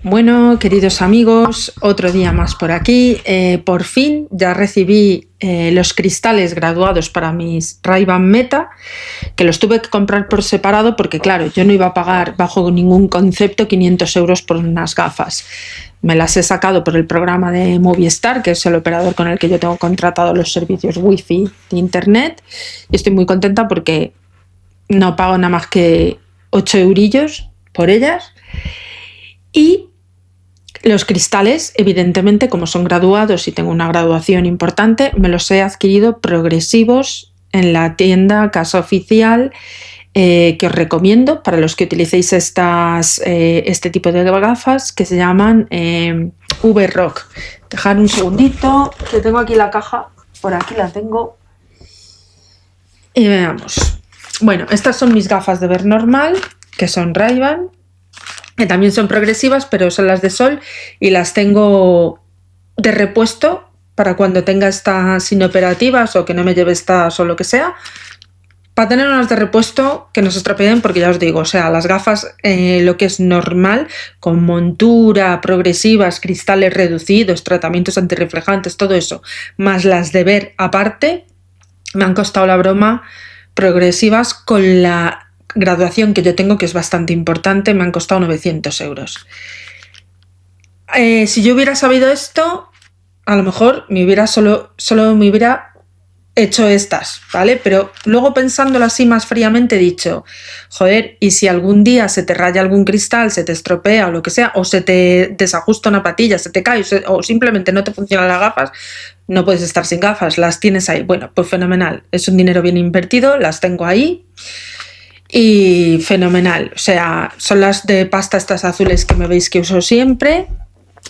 Bueno, queridos amigos, otro día más por aquí. Por fin ya recibí los cristales graduados para mis Ray-Ban Meta, que los tuve que comprar por separado porque, claro, yo no iba a pagar bajo ningún concepto 500 euros por unas gafas. Me las he sacado por el programa de Movistar, que es el operador con el que yo tengo contratado los servicios Wi-Fi de Internet, y estoy muy contenta porque no pago nada más que 8 eurillos por ellas. Y los cristales, evidentemente, como son graduados y tengo una graduación importante, me los he adquirido progresivos en la tienda Casa Oficial, que os recomiendo para los que utilicéis este tipo de gafas, que se llaman V-Rock. Dejad un segundito, que tengo aquí la caja, por aquí la tengo. Y veamos. Bueno, estas son mis gafas de ver normal, que son Ray-Ban, que también son progresivas, pero son las de sol y las tengo de repuesto para cuando tenga estas inoperativas o que no me lleve estas o lo que sea, para tener unas de repuesto que no se estropeen, porque ya os digo, o sea, las gafas, lo que es normal, con montura, progresivas, cristales reducidos, tratamientos antirreflejantes, todo eso, más las de ver aparte, me han costado la broma. Progresivas con la graduación que yo tengo, que es bastante importante, me han costado 900 euros. Si yo hubiera sabido esto, a lo mejor solo me hubiera hecho estas, ¿vale? Pero luego pensándolo así más fríamente he dicho, joder, y si algún día se te raya algún cristal, se te estropea o lo que sea, o se te desajusta una patilla, se te cae o simplemente no te funcionan las gafas, no puedes estar sin gafas, las tienes ahí. Bueno, pues fenomenal, es un dinero bien invertido, las tengo ahí y fenomenal. O sea, son las de pasta estas azules que me veis que uso siempre,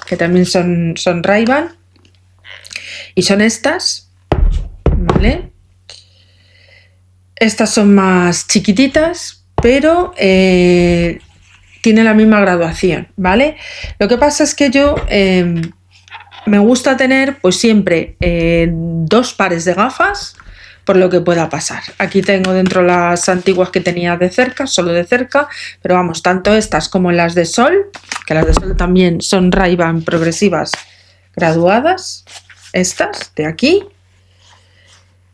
que también son Ray-Ban, y son estas, ¿vale? Estas son más chiquititas, pero tienen la misma graduación, ¿vale? Lo que pasa es que yo me gusta tener pues siempre 2 pares de gafas por lo que pueda pasar. Aquí tengo dentro las antiguas que tenía de cerca, solo de cerca, pero vamos, tanto estas como las de sol, que las de sol también son Ray-Ban progresivas graduadas, estas de aquí,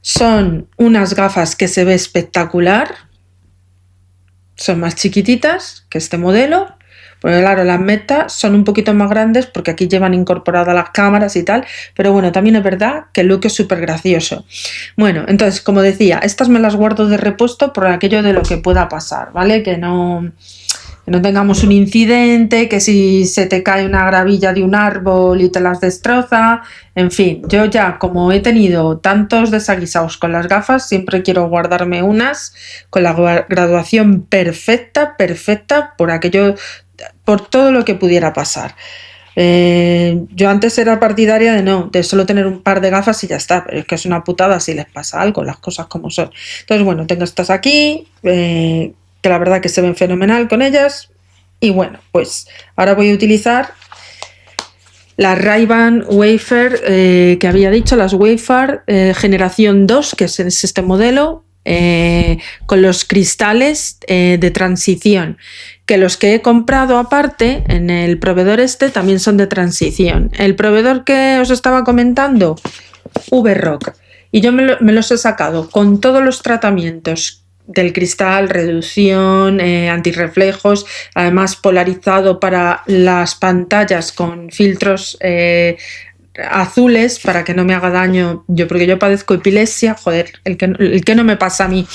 son unas gafas que se ve espectacular, son más chiquititas que este modelo, porque claro, las Meta son un poquito más grandes porque aquí llevan incorporadas las cámaras y tal, pero bueno, también es verdad que el look es súper gracioso. Bueno, entonces, como decía, estas me las guardo de repuesto por aquello de lo que pueda pasar, ¿vale? Que no tengamos un incidente, que si se te cae una gravilla de un árbol y te las destroza, en fin, yo ya como he tenido tantos desaguisados con las gafas, siempre quiero guardarme unas con la graduación perfecta, por todo lo que pudiera pasar. Yo antes era partidaria de solo tener un par de gafas y ya está, pero es que es una putada si les pasa algo, las cosas como son. Entonces, bueno, tengo estas aquí, que la verdad que se ven fenomenal con ellas, y bueno, pues ahora voy a utilizar las Ray-Ban Wayfarer, que había dicho, las Wayfarer generación 2, que es este modelo, con los cristales de transición, que los que he comprado aparte en el proveedor también son de transición. El proveedor que os estaba comentando, V-Rock, y yo me los he sacado con todos los tratamientos del cristal, reducción, antirreflejos, además polarizado para las pantallas con filtros azules para que no me haga daño, porque yo padezco epilepsia, joder, el que no me pasa a mí.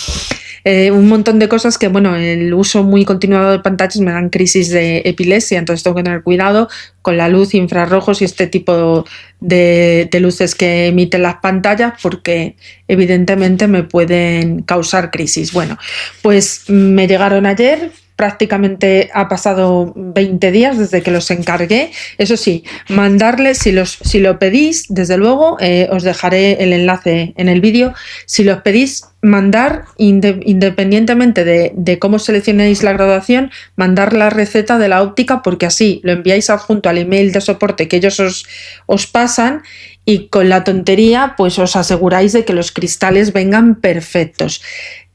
Un montón de cosas que, bueno, el uso muy continuado de pantallas me dan crisis de epilepsia, entonces tengo que tener cuidado con la luz, infrarrojos y este tipo de luces que emiten las pantallas, porque evidentemente me pueden causar crisis. Bueno, pues me llegaron ayer. Prácticamente ha pasado 20 días desde que los encargué. Eso sí, mandarles, si lo pedís, desde luego, os dejaré el enlace en el vídeo. Si los pedís, mandar, independientemente de cómo seleccionéis la graduación, mandar la receta de la óptica, porque así lo enviáis adjunto al email de soporte que ellos os pasan, y con la tontería pues os aseguráis de que los cristales vengan perfectos.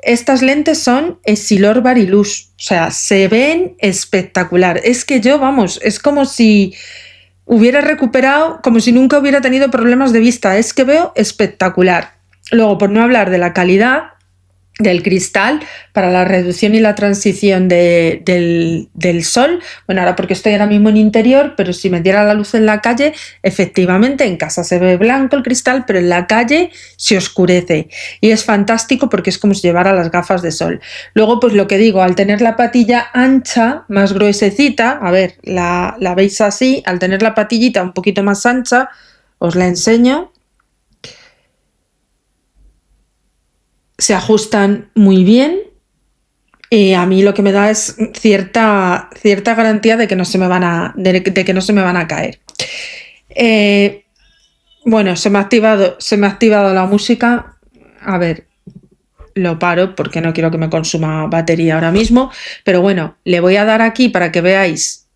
Estas lentes son Essilor Varilux, o sea, se ven espectacular. Es que yo, vamos, es como si hubiera recuperado, como si nunca hubiera tenido problemas de vista. Es que veo espectacular. Luego, por no hablar de la calidad del cristal para la reducción y la transición del sol. Bueno, ahora porque estoy ahora mismo en interior, pero si me diera la luz en la calle, efectivamente en casa se ve blanco el cristal, pero en la calle se oscurece. Y es fantástico porque es como si llevara las gafas de sol. Luego, pues lo que digo, al tener la patilla ancha, más gruesecita, a ver, la veis así, al tener la patillita un poquito más ancha, os la enseño. Se ajustan muy bien y a mí lo que me da es cierta garantía de que no se me van a caer. Bueno, se me ha activado la música. A ver, lo paro porque no quiero que me consuma batería ahora mismo, pero bueno, le voy a dar aquí para que veáis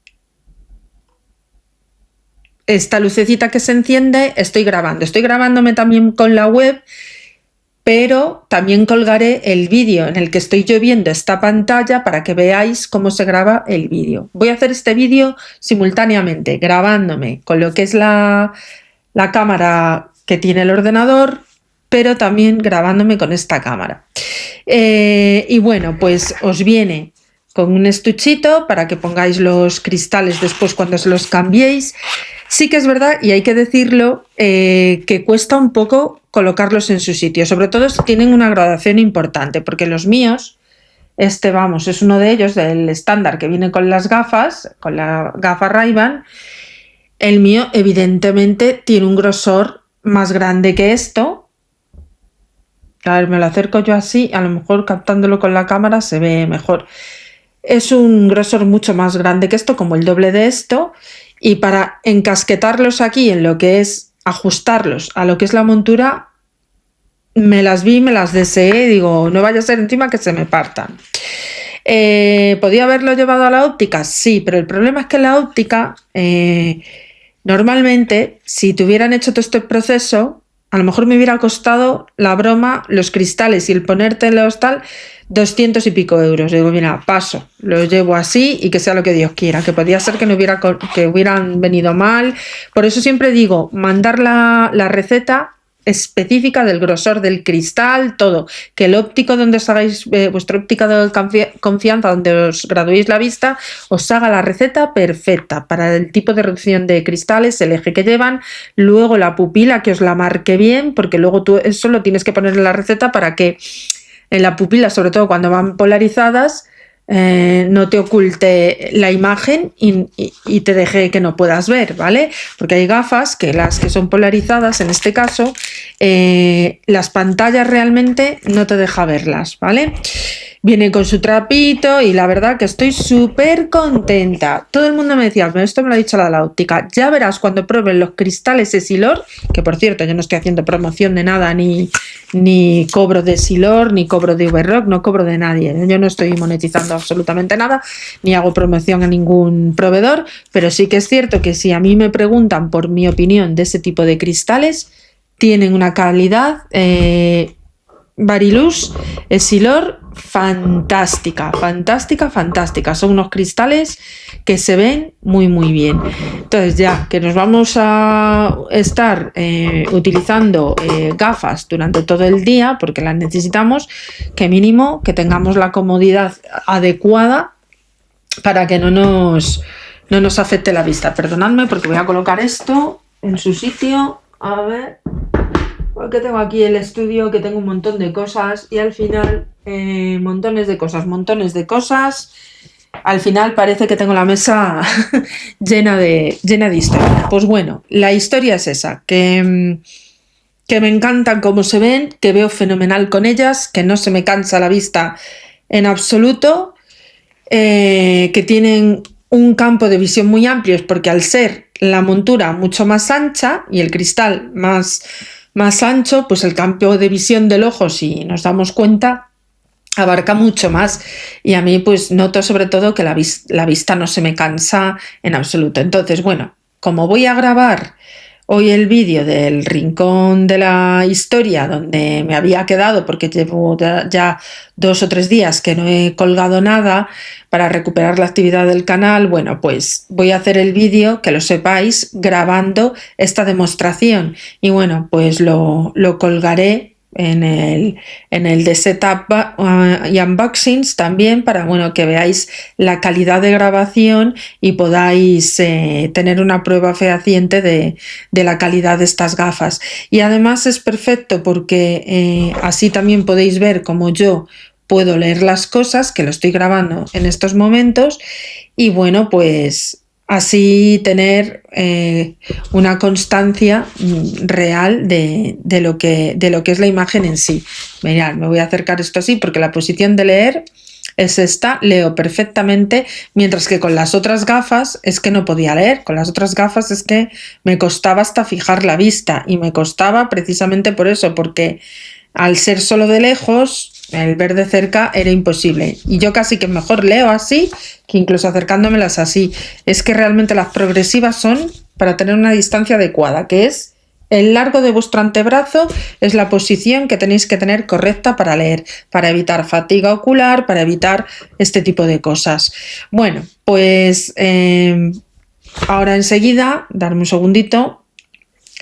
esta lucecita que se enciende. Estoy grabándome también con la web, pero también colgaré el vídeo en el que estoy yo viendo esta pantalla para que veáis cómo se graba el vídeo. Voy a hacer este vídeo simultáneamente, grabándome con lo que es la cámara que tiene el ordenador, pero también grabándome con esta cámara. Y bueno, pues os viene con un estuchito para que pongáis los cristales después cuando se los cambiéis. Sí que es verdad, y hay que decirlo, que cuesta un poco colocarlos en su sitio, sobre todo si tienen una gradación importante, porque los míos, vamos, es uno de ellos, del estándar que viene con las gafas, con la gafa Ray-Ban. El mío evidentemente tiene un grosor más grande que esto. A ver, me lo acerco yo así, a lo mejor captándolo con la cámara se ve mejor. Es un grosor mucho más grande que esto, como el doble de esto, y para encasquetarlos aquí en lo que es ajustarlos a lo que es la montura, me las deseé, digo, no vaya a ser encima que se me partan. ¿Podía haberlo llevado a la óptica? Sí, pero el problema es que la óptica, normalmente, si te hubieran hecho todo este proceso, a lo mejor me hubiera costado la broma, los cristales y el ponértelos tal, 200 y pico euros. Digo, mira, paso, lo llevo así y que sea lo que Dios quiera, que podía ser que hubieran venido mal. Por eso siempre digo, mandar la receta específica del grosor del cristal, todo, que el óptico donde os hagáis vuestra óptica de confianza, donde os graduéis la vista, os haga la receta perfecta para el tipo de reducción de cristales, el eje que llevan, luego la pupila que os la marque bien, porque luego tú eso lo tienes que poner en la receta para que en la pupila, sobre todo cuando van polarizadas, no te oculte la imagen y te deje que no puedas ver, ¿vale? Porque hay gafas que las que son polarizadas, en este caso, las pantallas realmente no te deja verlas, ¿vale? Viene con su trapito y la verdad que estoy súper contenta. Todo el mundo me decía, pero esto me lo ha dicho la óptica, ya verás cuando prueben los cristales Essilor, que por cierto yo no estoy haciendo promoción de nada, ni cobro de Essilor, ni cobro de VRock, no cobro de nadie. Yo no estoy monetizando absolutamente nada, ni hago promoción a ningún proveedor, pero sí que es cierto que si a mí me preguntan por mi opinión de ese tipo de cristales, tienen una calidad Varilux, Essilor, fantástica. Son unos cristales que se ven muy muy bien. Entonces, ya que nos vamos a estar utilizando gafas durante todo el día, porque las necesitamos, que mínimo que tengamos la comodidad adecuada para que no nos afecte la vista. Perdonadme porque voy a colocar esto en su sitio. A ver, porque tengo aquí el estudio, que tengo un montón de cosas y al final montones de cosas. Al final parece que tengo la mesa llena de historia. Pues bueno, la historia es esa, que me encantan cómo se ven, que veo fenomenal con ellas, que no se me cansa la vista en absoluto, que tienen un campo de visión muy amplio, porque al ser la montura mucho más ancha y el cristal más ancho, pues el campo de visión del ojo, si nos damos cuenta, abarca mucho más, y a mí pues noto sobre todo que la vista no se me cansa en absoluto. Entonces, bueno, como voy a grabar hoy el vídeo del rincón de la historia donde me había quedado, porque llevo ya 2 o 3 días que no he colgado nada para recuperar la actividad del canal. Bueno, pues voy a hacer el vídeo, que lo sepáis, grabando esta demostración, y bueno, pues lo colgaré en el de setup y unboxings también, para bueno, que veáis la calidad de grabación y podáis tener una prueba fehaciente de la calidad de estas gafas. Y además es perfecto porque así también podéis ver cómo yo puedo leer las cosas, que lo estoy grabando en estos momentos, y bueno, pues así tener una constancia real de lo que es la imagen en sí. Mirad, me voy a acercar esto así porque la posición de leer es esta, leo perfectamente, mientras que con las otras gafas es que no podía leer. Con las otras gafas es que me costaba hasta fijar la vista, y me costaba precisamente por eso, porque al ser solo de lejos, el ver de cerca era imposible, y yo casi que mejor leo así que incluso acercándomelas así. Es que realmente las progresivas son para tener una distancia adecuada, que es el largo de vuestro antebrazo, es la posición que tenéis que tener correcta para leer, para evitar fatiga ocular, para evitar este tipo de cosas. Bueno, pues ahora enseguida, darme un segundito,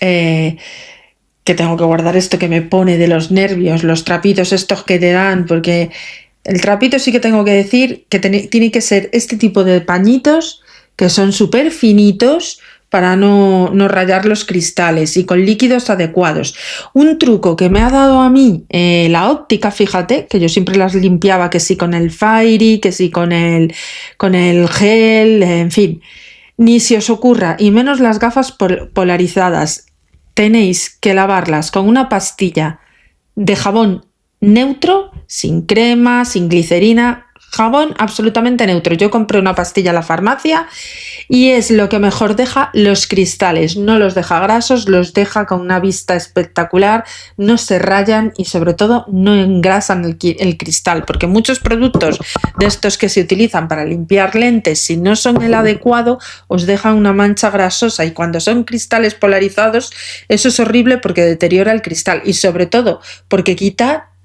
que tengo que guardar esto que me pone de los nervios, los trapitos estos que te dan, porque el trapito sí que tengo que decir que tiene que ser este tipo de pañitos que son súper finitos para no rayar los cristales, y con líquidos adecuados. Un truco que me ha dado a mí la óptica, fíjate, que yo siempre las limpiaba, que sí con el Fairy, que sí con el gel, en fin, ni se os ocurra, y menos las gafas polarizadas. Tenéis que lavarlas con una pastilla de jabón neutro, sin crema, sin glicerina, jabón absolutamente neutro. Yo compré una pastilla en la farmacia y es lo que mejor deja los cristales. No los deja grasos, los deja con una vista espectacular, no se rayan y sobre todo no engrasan el cristal, porque muchos productos de estos que se utilizan para limpiar lentes, si no son el adecuado, os dejan una mancha grasosa, y cuando son cristales polarizados eso es horrible porque deteriora el cristal, y sobre todo porque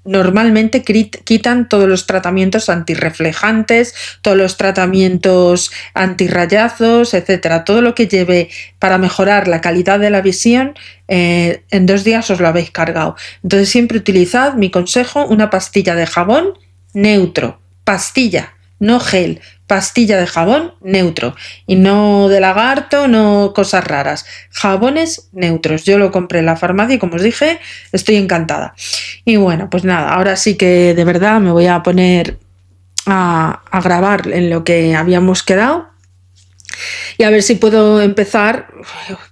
normalmente quitan todos los tratamientos antirreflejantes, todos los tratamientos antirrayazos, etcétera. Todo lo que lleve para mejorar la calidad de la visión, en 2 días os lo habéis cargado. Entonces siempre utilizad, mi consejo, una pastilla de jabón neutro, pastilla, no gel, pastilla de jabón neutro, y no de lagarto, no cosas raras, jabones neutros. Yo lo compré en la farmacia y, como os dije, estoy encantada. Y bueno, pues nada, ahora sí que de verdad me voy a poner a grabar en lo que habíamos quedado, y a ver si puedo empezar,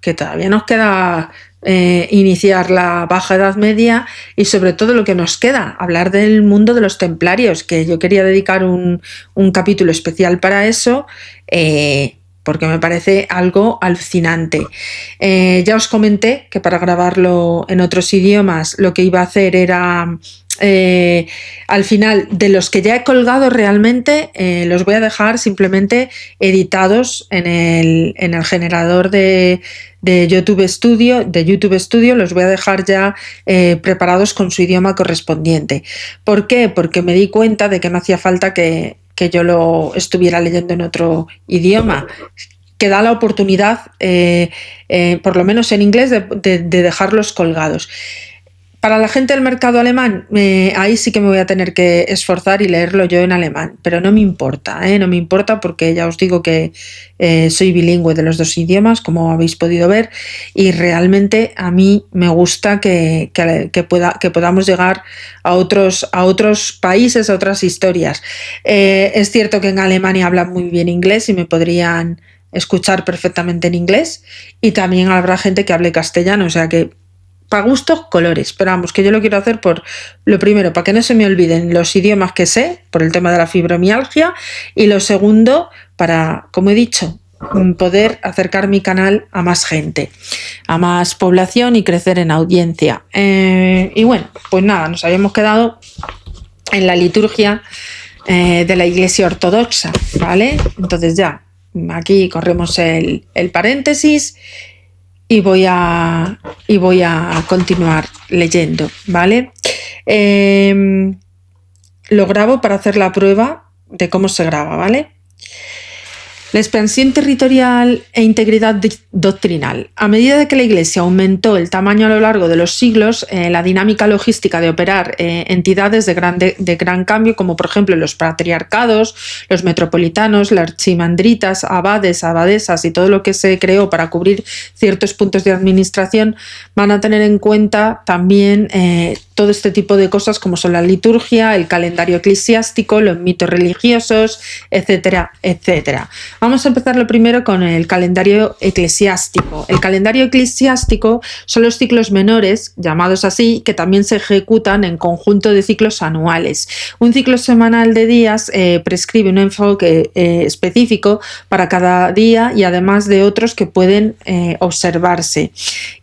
que todavía nos queda iniciar la Baja Edad Media, y sobre todo lo que nos queda, hablar del mundo de los templarios, que yo quería dedicar un capítulo especial para eso, porque me parece algo alucinante. Ya os comenté que para grabarlo en otros idiomas lo que iba a hacer era... al final, de los que ya he colgado realmente, los voy a dejar simplemente editados en el generador de YouTube Studio, los voy a dejar ya preparados con su idioma correspondiente. ¿Por qué? Porque me di cuenta de que no hacía falta que yo lo estuviera leyendo en otro idioma, que da la oportunidad, por lo menos en inglés, de dejarlos colgados. Para la gente del mercado alemán, ahí sí que me voy a tener que esforzar y leerlo yo en alemán, pero no me importa, no me importa, porque ya os digo que soy bilingüe de los 2 idiomas, como habéis podido ver, y realmente a mí me gusta que podamos llegar a otros países, a otras historias. Es cierto que en Alemania hablan muy bien inglés y me podrían escuchar perfectamente en inglés, y también habrá gente que hable castellano, o sea que para gustos colores, pero vamos, que yo lo quiero hacer por lo primero, para que no se me olviden los idiomas que sé, por el tema de la fibromialgia, y lo segundo, para, como he dicho, poder acercar mi canal a más gente, a más población, y crecer en audiencia. Y bueno, pues nada, nos habíamos quedado en la liturgia de la Iglesia Ortodoxa, ¿vale? Entonces ya, aquí corremos el paréntesis. y voy a continuar leyendo, ¿vale? Lo grabo para hacer la prueba de cómo se graba, ¿vale? La expansión territorial e integridad doctrinal. A medida de que la Iglesia aumentó el tamaño a lo largo de los siglos, la dinámica logística de operar entidades de gran cambio, como por ejemplo los patriarcados, los metropolitanos, las archimandritas, abades, abadesas y todo lo que se creó para cubrir ciertos puntos de administración, van a tener en cuenta también todo este tipo de cosas como son la liturgia, el calendario eclesiástico, los mitos religiosos, etcétera, etcétera. Vamos a empezar lo primero con el calendario eclesiástico. El calendario eclesiástico son los ciclos menores, llamados así, que también se ejecutan en conjunto de ciclos anuales. Un ciclo semanal de días prescribe un enfoque específico para cada día y además de otros que pueden observarse.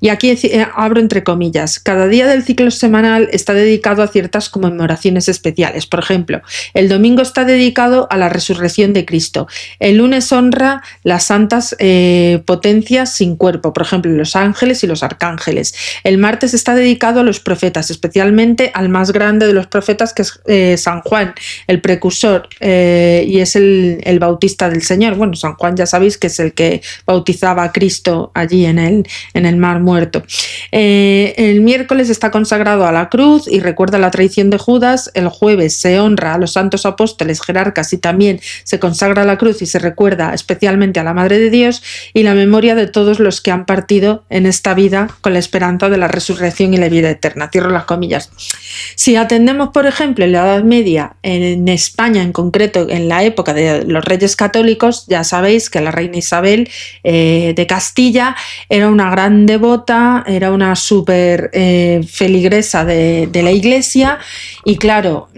Y aquí abro entre comillas, cada día del ciclo semanal está dedicado a ciertas conmemoraciones especiales. Por ejemplo, el domingo está dedicado a la resurrección de Cristo. El lunes honra las santas potencias sin cuerpo, por ejemplo, los ángeles y los arcángeles. El martes está dedicado a los profetas, especialmente al más grande de los profetas, que es San Juan, el precursor, y es el bautista del Señor. Bueno, San Juan ya sabéis que es el que bautizaba a Cristo allí en el Mar Muerto. El miércoles está consagrado a la cruz y recuerda la traición de Judas. El jueves se honra a los santos apóstoles, jerarcas, y también se consagra a la cruz y se recuerda especialmente a la Madre de Dios y la memoria de todos los que han partido en esta vida con la esperanza de la resurrección y la vida eterna. Cierro las comillas. Si atendemos, por ejemplo, en la Edad Media, en España en concreto, en la época de los Reyes Católicos, ya sabéis que la reina Isabel de Castilla era una gran devota, era una súper feligresa de la Iglesia y claro,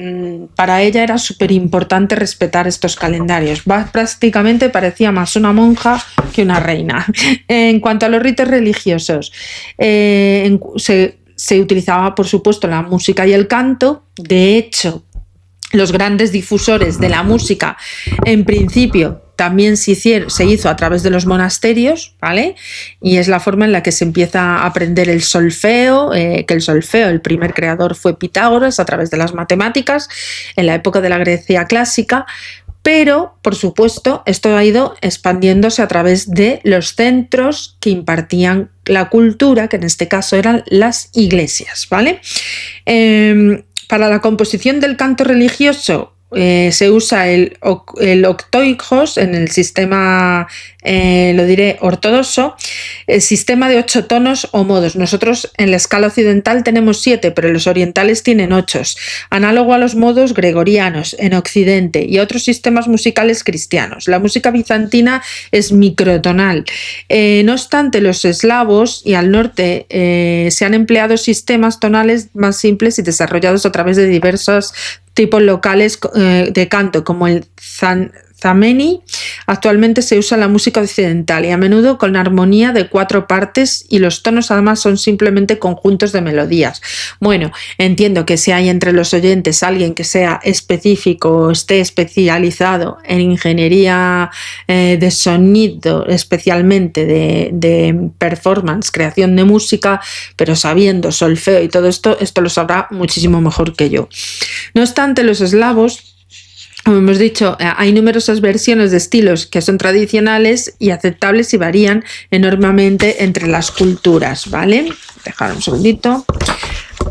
para ella era súper importante respetar estos calendarios. Prácticamente parecía más una monja que una reina. En cuanto a los ritos religiosos, se utilizaba, por supuesto, la música y el canto. De hecho, los grandes difusores de la música, en principio, también se hizo a través de los monasterios, ¿vale? Y es la forma en la que se empieza a aprender el solfeo, que el solfeo, el primer creador fue Pitágoras a través de las matemáticas, en la época de la Grecia clásica. Pero, por supuesto, esto ha ido expandiéndose a través de los centros que impartían la cultura, que en este caso eran las iglesias, ¿vale? Para la composición del canto religioso se usa el octoikos en el sistema, lo diré, ortodoxo, el sistema de 8 tonos o modos. Nosotros en la escala occidental tenemos 7, pero los orientales tienen 8, análogo a los modos gregorianos en Occidente y a otros sistemas musicales cristianos. La música bizantina es microtonal. No obstante, los eslavos y al norte se han empleado sistemas tonales más simples y desarrollados a través de diversos tipos locales de canto, como el zameni. Actualmente se usa en la música occidental y a menudo con armonía de 4 partes y los tonos además son simplemente conjuntos de melodías. Bueno, entiendo que si hay entre los oyentes alguien que sea específico o esté especializado en ingeniería de sonido, especialmente de performance, creación de música, pero sabiendo solfeo y todo esto lo sabrá muchísimo mejor que yo. No obstante, los eslavos, como hemos dicho, hay numerosas versiones de estilos que son tradicionales y aceptables y varían enormemente entre las culturas, ¿vale? Dejar un segundito.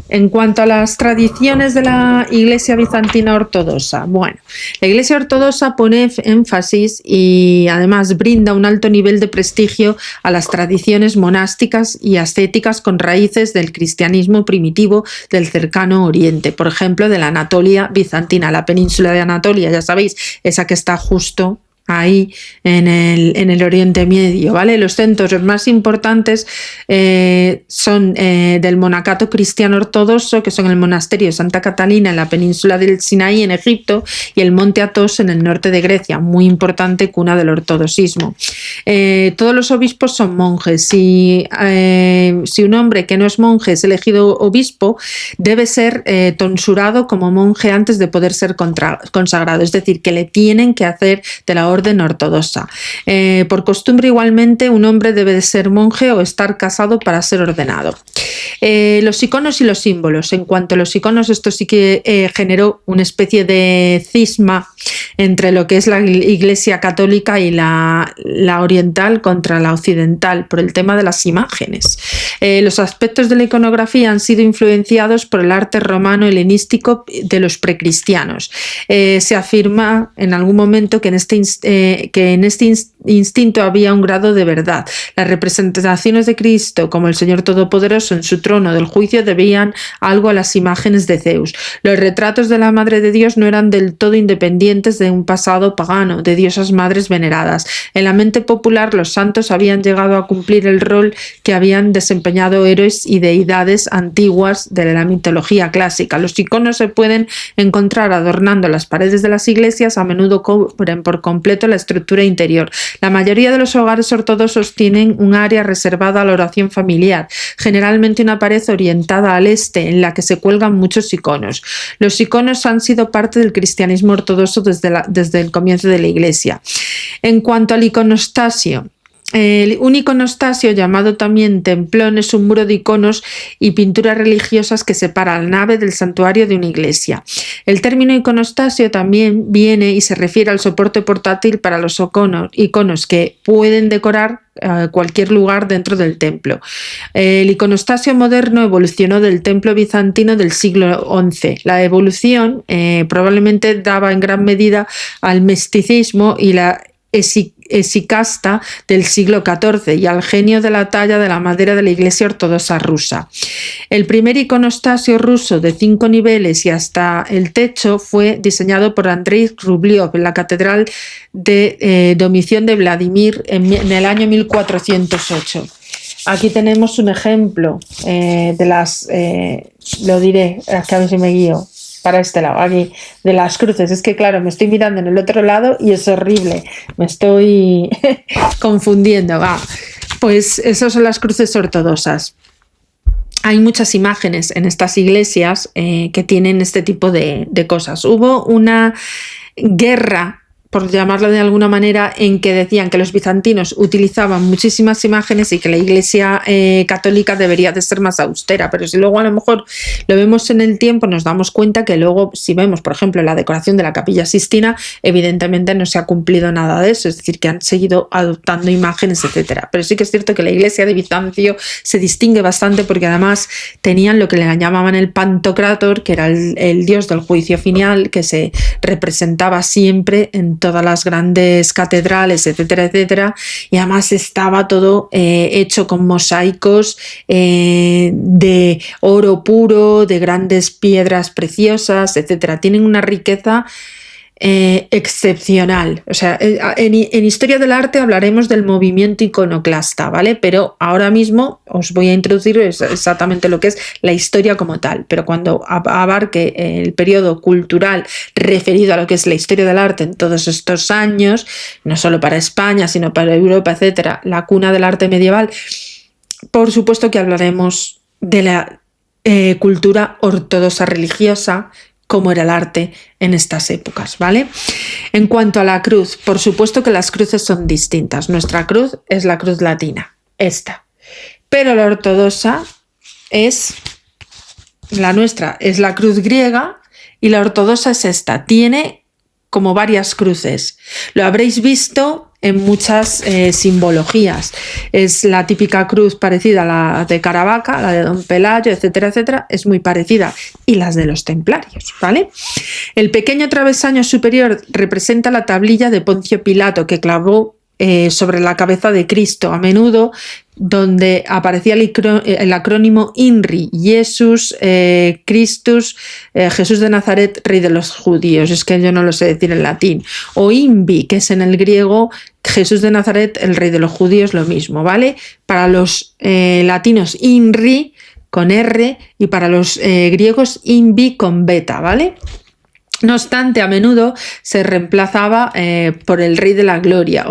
En cuanto a las tradiciones de la Iglesia bizantina ortodoxa, bueno, la Iglesia ortodoxa pone énfasis y además brinda un alto nivel de prestigio a las tradiciones monásticas y ascéticas con raíces del cristianismo primitivo del cercano Oriente, por ejemplo, de la Anatolia bizantina, la península de Anatolia, ya sabéis, esa que está justo ahí en el Oriente Medio, ¿vale? Los centros más importantes son del monacato cristiano ortodoxo, que son el monasterio de Santa Catalina en la península del Sinaí en Egipto y el monte Athos en el norte de Grecia, muy importante cuna del ortodoxismo. Todos los obispos son monjes. Si un hombre que no es monje es elegido obispo, debe ser tonsurado como monje antes de poder ser consagrado, es decir, que le tienen que hacer de la orden orden ortodoxa. Por costumbre, igualmente, un hombre debe de ser monje o estar casado para ser ordenado. Los iconos y los símbolos. En cuanto a los iconos, esto sí que generó una especie de cisma entre lo que es la Iglesia católica y la oriental contra la occidental por el tema de las imágenes. Los aspectos de la iconografía han sido influenciados por el arte romano helenístico de los precristianos. Se afirma en algún momento que en este instinto había un grado de verdad. Las representaciones de Cristo como el Señor Todopoderoso en su trono del juicio debían algo a las imágenes de Zeus. Los retratos de la Madre de Dios no eran del todo independientes de un pasado pagano, de diosas madres veneradas. En la mente popular, los santos habían llegado a cumplir el rol que habían desempeñado héroes y deidades antiguas de la mitología clásica. Los iconos se pueden encontrar adornando las paredes de las iglesias, a menudo cubren por completo la estructura interior. La mayoría de los hogares ortodoxos tienen un área reservada a la oración familiar, generalmente una pared orientada al este en la que se cuelgan muchos iconos. Los iconos han sido parte del cristianismo ortodoxo desde el comienzo de la Iglesia. En cuanto al iconostasio, un iconostasio, llamado también templón, es un muro de iconos y pinturas religiosas que separa la nave del santuario de una iglesia. El término iconostasio también viene y se refiere al soporte portátil para los iconos que pueden decorar cualquier lugar dentro del templo. El iconostasio moderno evolucionó del templo bizantino del siglo XI. La evolución probablemente daba en gran medida al misticismo y la esicasta del siglo XIV y al genio de la talla de la madera de la Iglesia Ortodoxa rusa. El primer iconostasio ruso de 5 niveles y hasta el techo fue diseñado por Andrei Rublev en la Catedral de Domiciano de Vladimir en el año 1408. Aquí tenemos un ejemplo de las, lo diré, es que a ver si me guío, para este lado, aquí, de las cruces. Es que claro, me estoy mirando en el otro lado y es horrible, me estoy confundiendo. Pues esas son las cruces ortodoxas. Hay muchas imágenes en estas iglesias que tienen este tipo de cosas. Hubo una guerra, por llamarlo de alguna manera, en que decían que los bizantinos utilizaban muchísimas imágenes y que la Iglesia católica debería de ser más austera, pero si luego a lo mejor lo vemos en el tiempo, nos damos cuenta que luego, si vemos por ejemplo la decoración de la Capilla Sixtina, evidentemente no se ha cumplido nada de eso, es decir, que han seguido adoptando imágenes, etcétera. Pero sí que es cierto que la Iglesia de Bizancio se distingue bastante porque además tenían lo que le llamaban el Pantocrátor, que era el dios del juicio final, que se representaba siempre en todas las grandes catedrales, etcétera, etcétera, y además estaba todo hecho con mosaicos de oro puro, de grandes piedras preciosas, etcétera. Tienen una riqueza excepcional. O sea, en historia del arte hablaremos del movimiento iconoclasta, ¿vale? Pero ahora mismo os voy a introducir exactamente lo que es la historia como tal, pero cuando abarque el periodo cultural referido a lo que es la historia del arte en todos estos años, no solo para España, sino para Europa, etcétera, la cuna del arte medieval, por supuesto que hablaremos de la cultura ortodoxa religiosa, cómo era el arte en estas épocas, ¿vale? En cuanto a la cruz, por supuesto que las cruces son distintas. Nuestra cruz es la cruz latina, esta. Pero la ortodoxa la nuestra es la cruz griega y la ortodoxa es esta. Tiene como varias cruces. Lo habréis visto en muchas simbologías. Es la típica cruz parecida a la de Caravaca, la de Don Pelayo, etcétera, etcétera. Es muy parecida. Y las de los templarios, ¿vale? El pequeño travesaño superior representa la tablilla de Poncio Pilato que clavó sobre la cabeza de Cristo, a menudo donde aparecía el acrónimo INRI, Jesus Christus, Jesús de Nazaret, Rey de los Judíos. Es que yo no lo sé decir en latín. O INVI, que es en el griego Jesús de Nazaret, el Rey de los Judíos, lo mismo, ¿vale? Para los latinos INRI con R y para los griegos INVI con beta, ¿vale? No obstante, a menudo se reemplazaba por el Rey de la Gloria,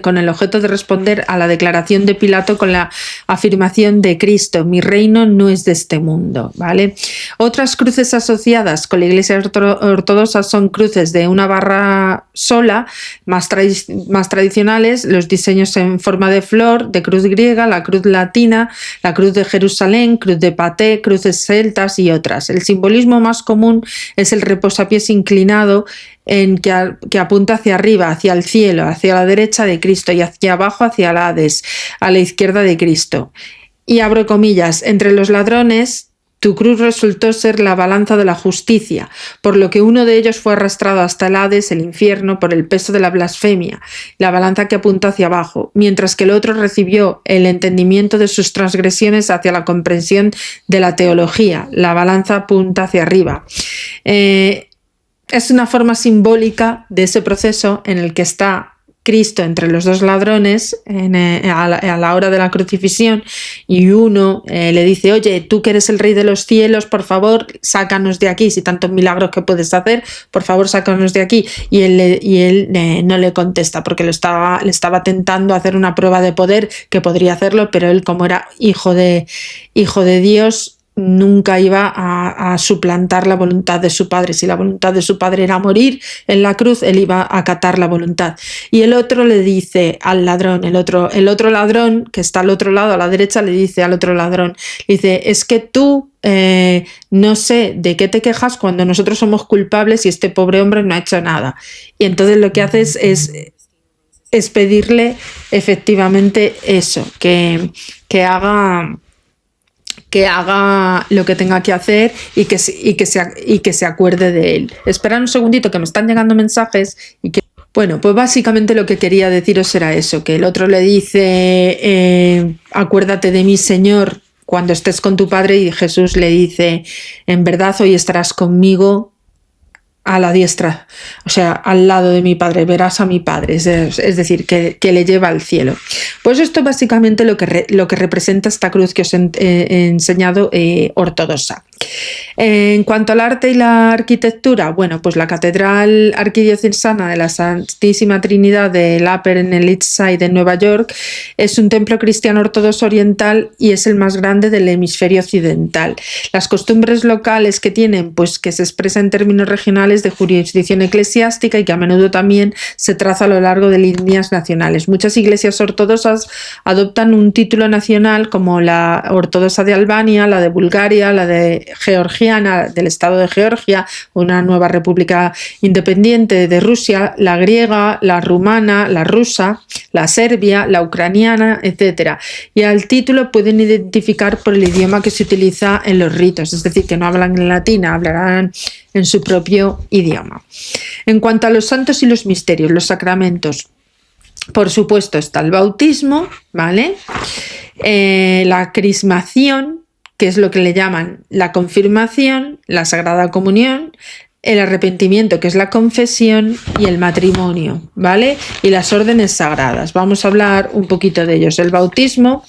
con el objeto de responder a la declaración de Pilato con la afirmación de Cristo: mi reino no es de este mundo, ¿vale? Otras cruces asociadas con la Iglesia ortodoxa son cruces de una barra sola, más tradicionales, los diseños en forma de flor, de cruz griega, la cruz latina, la cruz de Jerusalén, cruz de Paté, cruces celtas y otras. El simbolismo más común es el reposapiés inclinado que apunta hacia arriba, hacia el cielo, hacia la derecha de Cristo, y hacia abajo, hacia el Hades, a la izquierda de Cristo. Y abro comillas: entre los ladrones tu cruz resultó ser la balanza de la justicia, por lo que uno de ellos fue arrastrado hasta el Hades, el infierno, por el peso de la blasfemia, la balanza que apunta hacia abajo, mientras que el otro recibió el entendimiento de sus transgresiones hacia la comprensión de la teología, la balanza apunta hacia arriba. Es una forma simbólica de ese proceso en el que está Cristo entre los dos ladrones a la hora de la crucifixión, y uno le dice: oye, tú que eres el Rey de los cielos, por favor, sácanos de aquí, si tantos milagros que puedes hacer, por favor, sácanos de aquí. Y él no le contesta, porque le estaba tentando hacer una prueba de poder, que podría hacerlo, pero él, como era hijo de Dios, nunca iba a suplantar la voluntad de su padre. Si la voluntad de su padre era morir en la cruz, él iba a acatar la voluntad. Y el otro le dice al ladrón, el otro ladrón que está al otro lado, a la derecha, le dice al otro ladrón, dice: es que tú no sé de qué te quejas cuando nosotros somos culpables y este pobre hombre no ha hecho nada. Y entonces lo que haces es pedirle efectivamente eso, que haga lo que tenga que hacer y que se acuerde de él. Esperad un segundito, que me están llegando mensajes Bueno, pues básicamente lo que quería deciros era eso, que el otro le dice: acuérdate de mí, Señor, cuando estés con tu padre, y Jesús le dice: en verdad hoy estarás conmigo a la diestra, o sea, al lado de mi padre, verás a mi padre, es decir, que le lleva al cielo. Pues esto es básicamente lo que representa esta cruz que os he enseñado, ortodoxa. En cuanto al arte y la arquitectura, bueno, pues la Catedral Arquidiocesana de la Santísima Trinidad del Upper en el East Side de Nueva York es un templo cristiano ortodoxo oriental y es el más grande del hemisferio occidental. Las costumbres locales que tienen, pues que se expresa en términos regionales de jurisdicción eclesiástica y que a menudo también se traza a lo largo de líneas nacionales. Muchas iglesias ortodoxas adoptan un título nacional, como la ortodoxa de Albania, la de Bulgaria, la de georgiana del estado de Georgia, una nueva república independiente de Rusia, la griega, la rumana, la rusa, la serbia, la ucraniana, etc. Y al título pueden identificar por el idioma que se utiliza en los ritos, es decir, que no hablan en latín, hablarán en su propio idioma. En cuanto a los santos y los misterios, los sacramentos, por supuesto está el bautismo, ¿vale? La crismación, que es lo que le llaman la confirmación, la Sagrada Comunión, el arrepentimiento, que es la confesión, y el matrimonio, ¿vale? Y las órdenes sagradas. Vamos a hablar un poquito de ellos. El bautismo,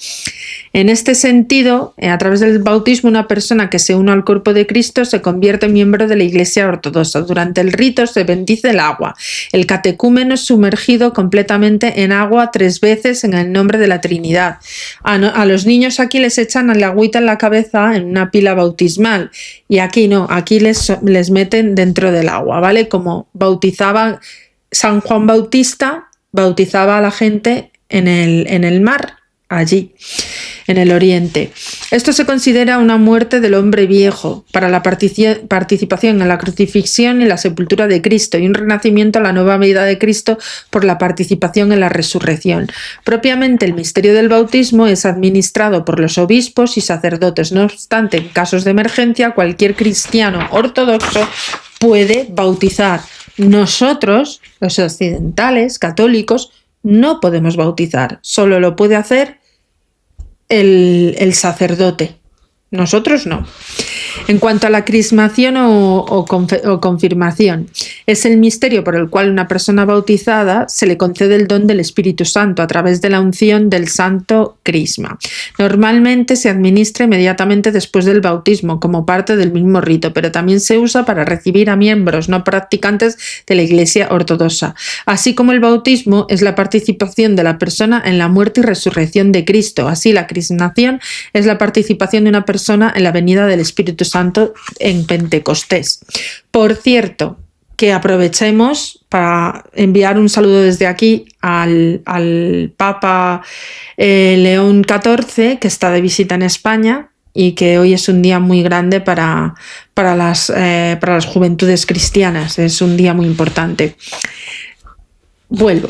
en este sentido, a través del bautismo, una persona que se une al cuerpo de Cristo se convierte en miembro de la Iglesia ortodoxa. Durante el rito se bendice el agua. El catecúmeno es sumergido completamente en agua 3 veces en el nombre de la Trinidad. A los niños aquí les echan el agüita en la cabeza en una pila bautismal, y aquí no, aquí les meten dentro del agua, ¿vale? Como bautizaba San Juan Bautista, bautizaba a la gente en el mar, allí, en el oriente. Esto se considera una muerte del hombre viejo para la participación en la crucifixión y la sepultura de Cristo, y un renacimiento a la nueva vida de Cristo por la participación en la resurrección. Propiamente el misterio del bautismo es administrado por los obispos y sacerdotes. No obstante, en casos de emergencia, cualquier cristiano ortodoxo puede bautizar. Nosotros, los occidentales, católicos, no podemos bautizar, solo lo puede hacer el sacerdote. Nosotros no. En cuanto a la crismación o confirmación, es el misterio por el cual una persona bautizada se le concede el don del Espíritu Santo a través de la unción del santo crisma. Normalmente se administra inmediatamente después del bautismo como parte del mismo rito, pero también se usa para recibir a miembros no practicantes de la Iglesia ortodoxa. Así como el bautismo es la participación de la persona en la muerte y resurrección de Cristo, así la crismación es la participación de una persona en la venida del Espíritu Santo en Pentecostés. Por cierto, que aprovechemos para enviar un saludo desde aquí al Papa León XIV, que está de visita en España y que hoy es un día muy grande para las juventudes cristianas, es un día muy importante. Vuelvo.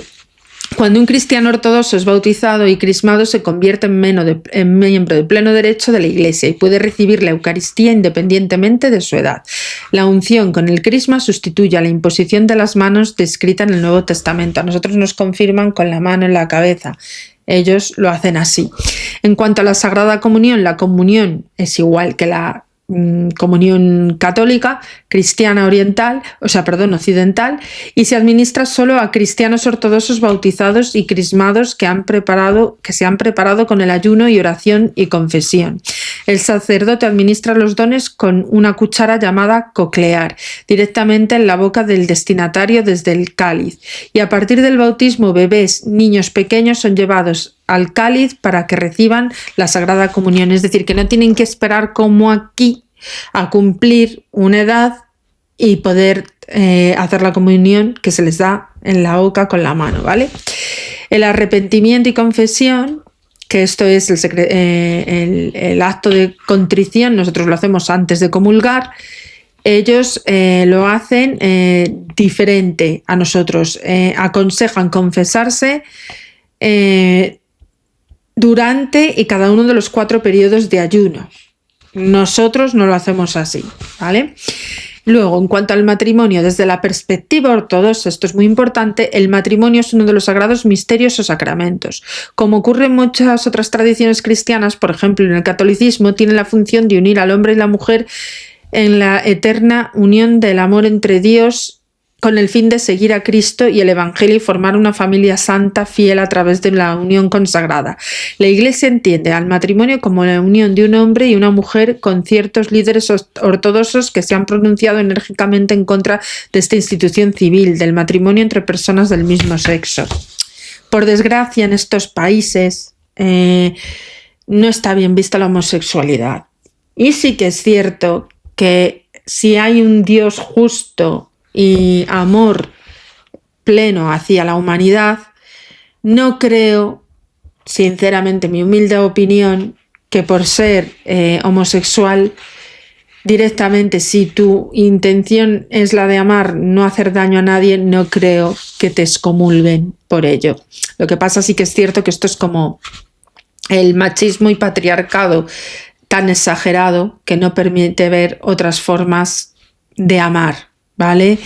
Cuando un cristiano ortodoxo es bautizado y crismado, se convierte en miembro de pleno derecho de la Iglesia y puede recibir la Eucaristía independientemente de su edad. La unción con el crisma sustituye a la imposición de las manos descrita en el Nuevo Testamento. A nosotros nos confirman con la mano en la cabeza. Ellos lo hacen así. En cuanto a la Sagrada Comunión, la comunión es igual que la comunión católica, cristiana occidental, y se administra solo a cristianos ortodoxos bautizados y crismados que se han preparado con el ayuno y oración y confesión. El sacerdote administra los dones con una cuchara llamada coclear, directamente en la boca del destinatario desde el cáliz, y a partir del bautismo bebés, niños pequeños son llevados al cáliz para que reciban la Sagrada Comunión, es decir, que no tienen que esperar como aquí a cumplir una edad y poder hacer la comunión que se les da en la boca con la mano, ¿vale? El arrepentimiento y confesión, que esto es el acto de contrición, nosotros lo hacemos antes de comulgar. Ellos lo hacen diferente a nosotros, aconsejan confesarse durante y cada uno de los 4 periodos de ayuno. Nosotros no lo hacemos así, ¿vale? Luego, en cuanto al matrimonio, desde la perspectiva ortodoxa, esto es muy importante, el matrimonio es uno de los sagrados misterios o sacramentos. Como ocurre en muchas otras tradiciones cristianas, por ejemplo, en el catolicismo, tiene la función de unir al hombre y la mujer en la eterna unión del amor entre Dios, con el fin de seguir a Cristo y el Evangelio y formar una familia santa fiel a través de la unión consagrada. La Iglesia entiende al matrimonio como la unión de un hombre y una mujer con ciertos líderes ortodoxos que se han pronunciado enérgicamente en contra de esta institución civil, del matrimonio entre personas del mismo sexo. Por desgracia, en estos países no está bien vista la homosexualidad. Y sí que es cierto que si hay un Dios justo y amor pleno hacia la humanidad, no creo, sinceramente, mi humilde opinión, que por ser homosexual directamente, si tu intención es la de amar, no hacer daño a nadie, no creo que te excomulguen por ello. Lo que pasa sí que es cierto que esto es como el machismo y patriarcado tan exagerado que no permite ver otras formas de amar, ¿vale?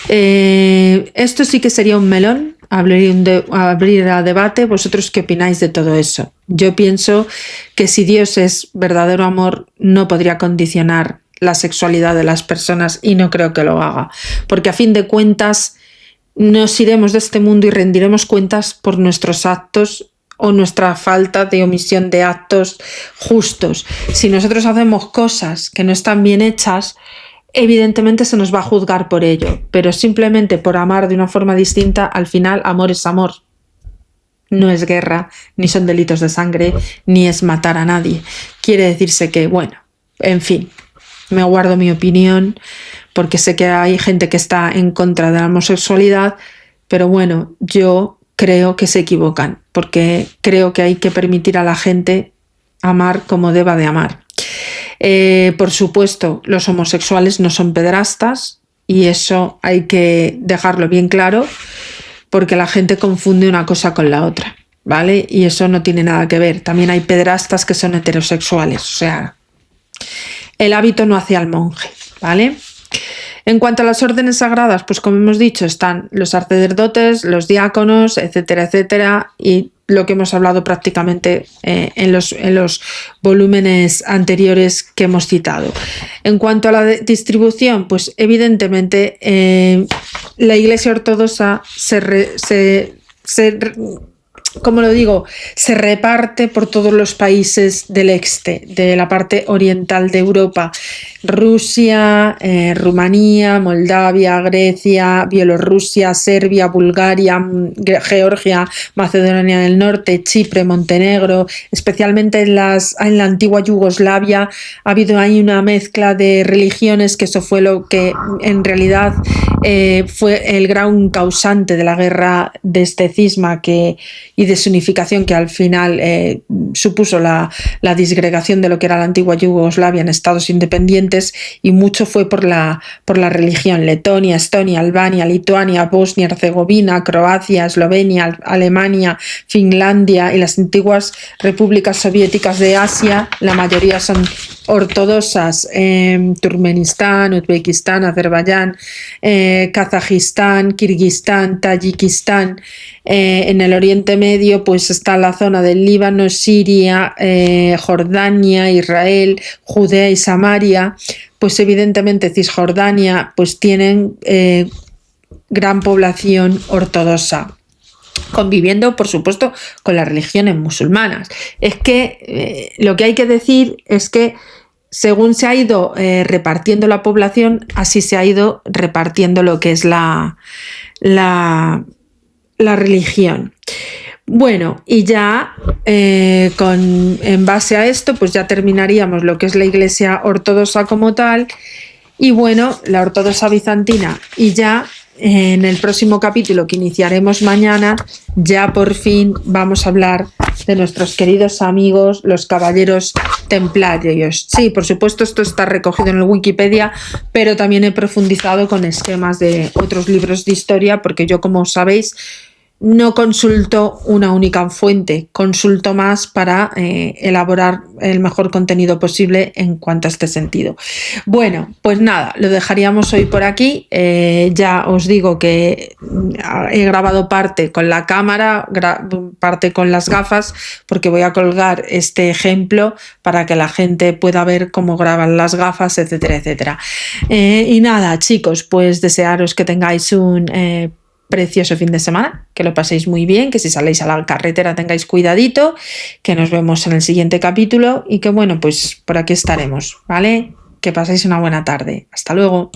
Esto sí que sería un melón, abrir a debate. ¿Vosotros qué opináis de todo eso? Yo pienso que si Dios es verdadero amor, no podría condicionar la sexualidad de las personas y no creo que lo haga, porque a fin de cuentas nos iremos de este mundo y rendiremos cuentas por nuestros actos o nuestra falta de omisión de actos justos. Si nosotros hacemos cosas que no están bien hechas, evidentemente se nos va a juzgar por ello, pero simplemente por amar de una forma distinta, al final amor es amor. No es guerra, ni son delitos de sangre, ni es matar a nadie. Quiere decirse que, bueno, en fin, me guardo mi opinión porque sé que hay gente que está en contra de la homosexualidad, pero bueno, yo creo que se equivocan, porque creo que hay que permitir a la gente amar como deba de amar. Por supuesto, los homosexuales no son pederastas y eso hay que dejarlo bien claro porque la gente confunde una cosa con la otra, ¿vale? Y eso no tiene nada que ver. También hay pederastas que son heterosexuales, o sea, el hábito no hace al monje, ¿vale? En cuanto a las órdenes sagradas, pues como hemos dicho, están los sacerdotes, los diáconos, etcétera, etcétera, y lo que hemos hablado prácticamente en los volúmenes anteriores que hemos citado. En cuanto a la distribución, pues evidentemente la Iglesia Ortodoxa como lo digo, se reparte por todos los países del este, de la parte oriental de Europa: Rusia, Rumanía, Moldavia, Grecia, Bielorrusia, Serbia, Bulgaria, Georgia, Macedonia del Norte, Chipre, Montenegro. Especialmente en la antigua Yugoslavia ha habido ahí una mezcla de religiones, que eso fue lo que en realidad fue el gran causante de la guerra de este cisma y desunificación que al final supuso la disgregación de lo que era la antigua Yugoslavia en estados independientes, y mucho fue por la religión. Letonia, Estonia, Albania, Lituania, Bosnia, Herzegovina, Croacia, Eslovenia, Alemania, Finlandia y las antiguas repúblicas soviéticas de Asia, la mayoría son ortodoxas: Turkmenistán, Uzbekistán, Azerbaiyán, Kazajistán, Kirguistán, Tayikistán. En el Oriente Medio pues está la zona del Líbano, Siria, Jordania, Israel, Judea y Samaria. Pues evidentemente Cisjordania pues tienen gran población ortodoxa, conviviendo por supuesto con las religiones musulmanas. Es que lo que hay que decir es que según se ha ido repartiendo la población, así se ha ido repartiendo lo que es la religión. Bueno, y ya en base a esto pues ya terminaríamos lo que es la Iglesia Ortodoxa como tal, y bueno, la Ortodoxa Bizantina. Y ya en el próximo capítulo que iniciaremos mañana, ya por fin vamos a hablar de nuestros queridos amigos, los caballeros templarios. Sí, por supuesto, esto está recogido en el Wikipedia, pero también he profundizado con esquemas de otros libros de historia, porque yo, como sabéis, no consulto una única fuente, consulto más para elaborar el mejor contenido posible en cuanto a este sentido. Bueno, pues nada, lo dejaríamos hoy por aquí. Ya os digo que he grabado parte con la cámara, parte con las gafas, porque voy a colgar este ejemplo para que la gente pueda ver cómo graban las gafas, etcétera, etcétera. Y nada, chicos, pues desearos que tengáis un precioso fin de semana, que lo paséis muy bien, que si saléis a la carretera tengáis cuidadito, que nos vemos en el siguiente capítulo y que bueno, pues por aquí estaremos, ¿vale? Que paséis una buena tarde. Hasta luego.